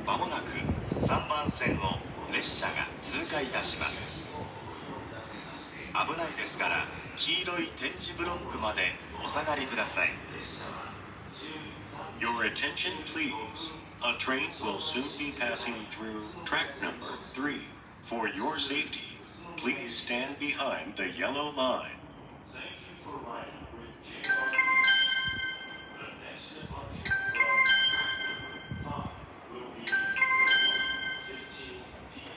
まもなく3番線を列車が通過いたします。危ないですから黄色い点字ブロックまでお下がりください。 Your attention please. A train will soon be passing through track number 3. For your safety, please stand behind the yellow line. Thank you for riding with JR East. The next departure from track number 5 will be the 1:15 p.m.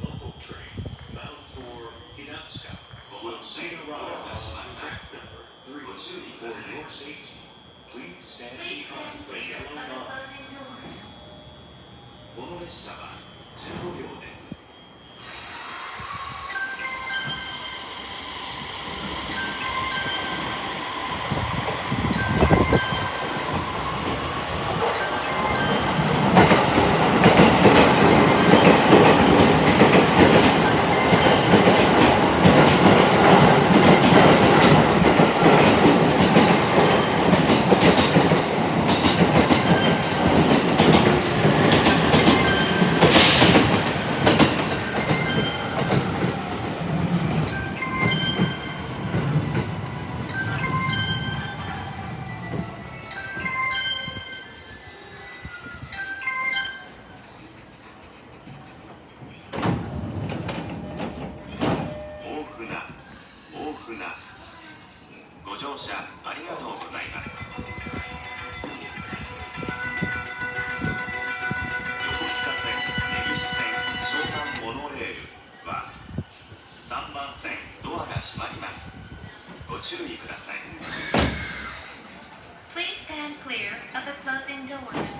local train bound for Fuji. ご乗車ありがとうございます。横須賀線、根岸線、湘南モノレールは3番線ドアが閉まります。ご注意ください。Please stand clear of the closing doors.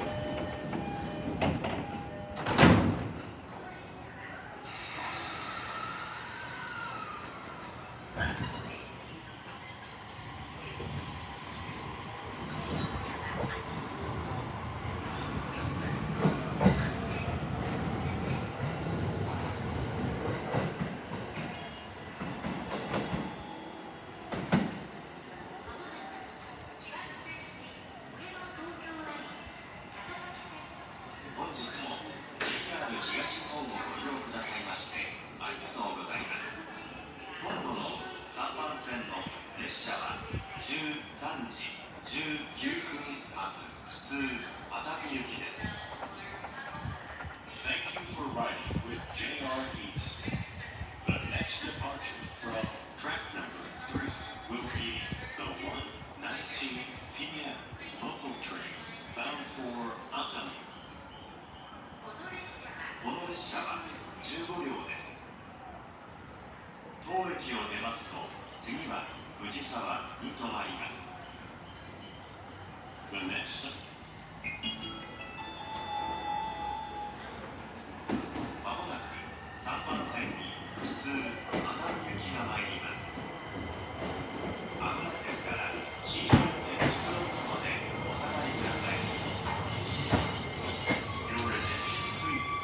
本日も JR 東日本をご利用くださいましてありがとうございます。今度の3番線の列車は13時19分発普通熱海行きです。 Thank you for riding with JR East. The next departure from track number 3 will be the 1:19 p.m. local train bound for Atami. この列車は15両です。当駅を出ますと次は藤沢に停まります。 The next まもなく3番線に普通熱海行きが参ります。危ないですから黄色い手袋のでお下がりください。 your attention, please.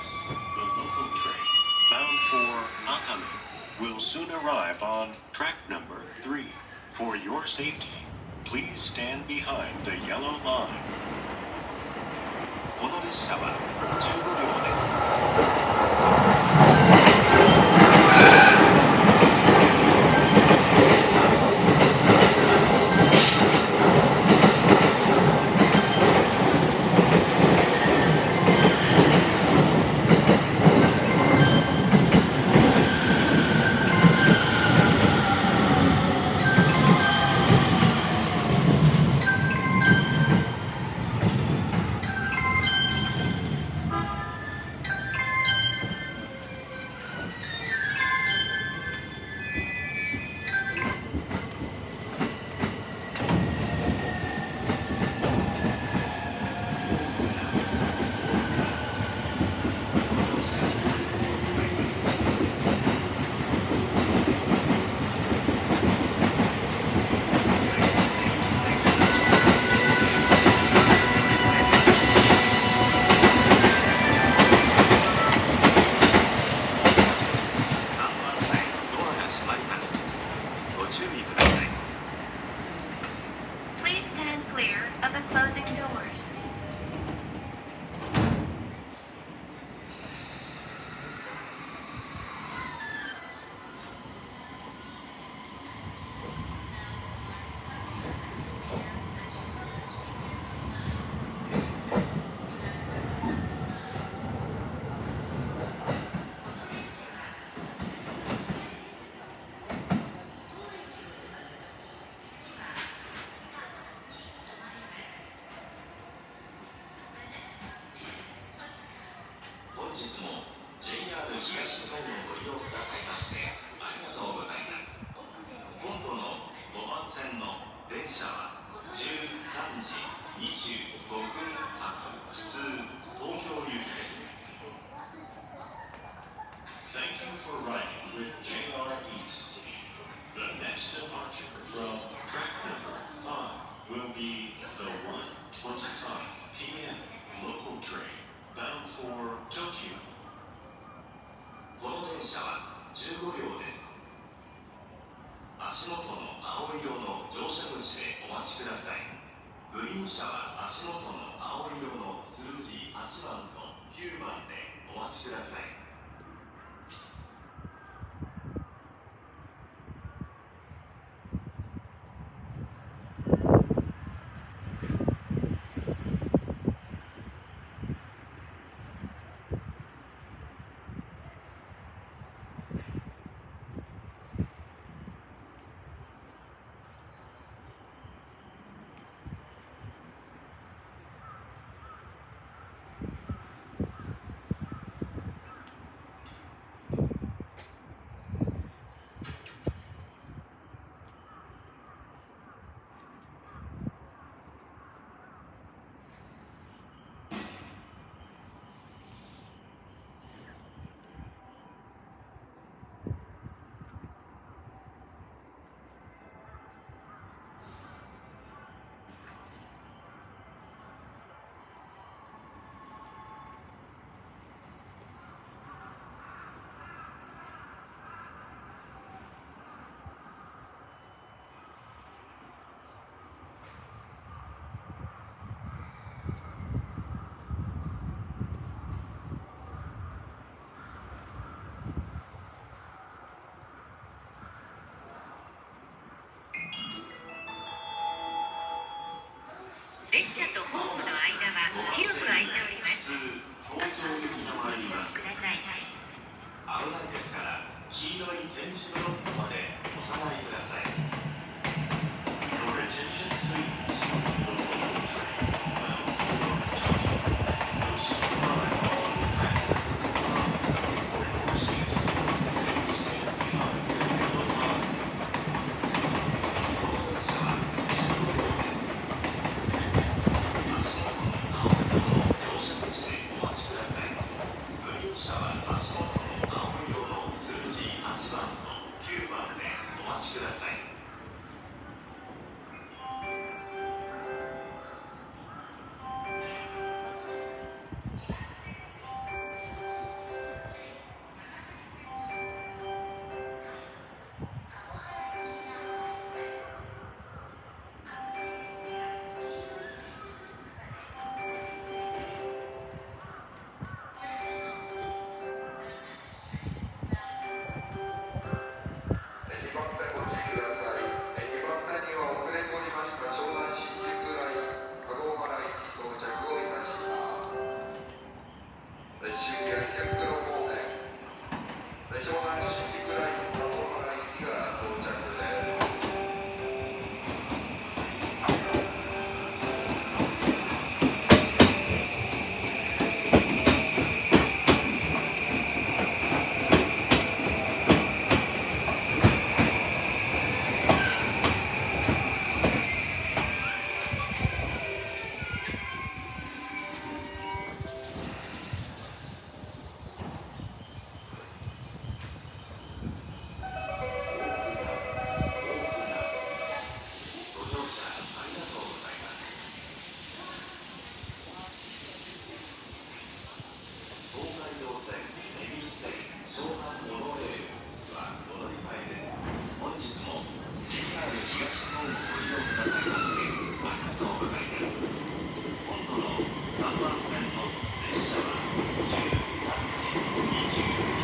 The local train Bound for Atami will soon arrive on track number 3. For your safety, please stand behind the yellow line. この列車は15両です。Please stand clear of the closing doors. 本日も JR 東日本をご利用くださいましてありがとうございます。今度の5番線の電車は13時25分発普通東京行きです。 Thank you for riding with JR East. The next departure from track number 5 will be the 1:25 p.m. local train bound for Tokyo. この電車は15両です。足元の青色の乗車口でお待ちください。グリーン車は足元の青色の数字8番と9番でお待ちください。列車とホームの間は広く空いております。普通搭乗口がありご注意ます。ください。危ないですから黄色い点字ブロックまでお下がりください。 Your attention, please. The local train bound for Tokyo will soon arrive on track number 5. For your safety, please stand behind the yellow line. この電車は15両です。足元の青色の乗車口でお待ちください。グリーン車は足元の青色の数字8番と9番でお待ちください。2番線ご注意ください。2番線には遅れておりました湘南新宿ライン加護原駅到着をいたします。渋谷池袋方面湘南新宿ライン加護原駅が到着です。ご乗車ありがとうございます。東海道線、恵比寿線、湘南モノレールはお乗り換えです。本日も JR 東日本をご利用くださいましてありがとうございます。今度の3番線の列車は13時29分。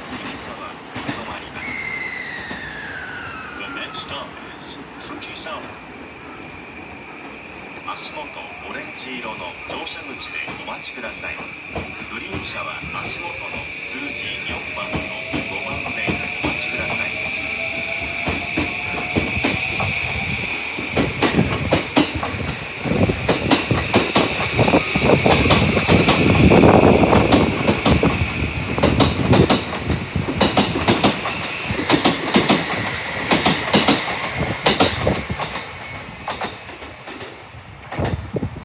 藤沢止まります。The next stop is Fujisawa. 足元オレンジ色の乗車口でお待ちください。グリーン車は足元の数字4番と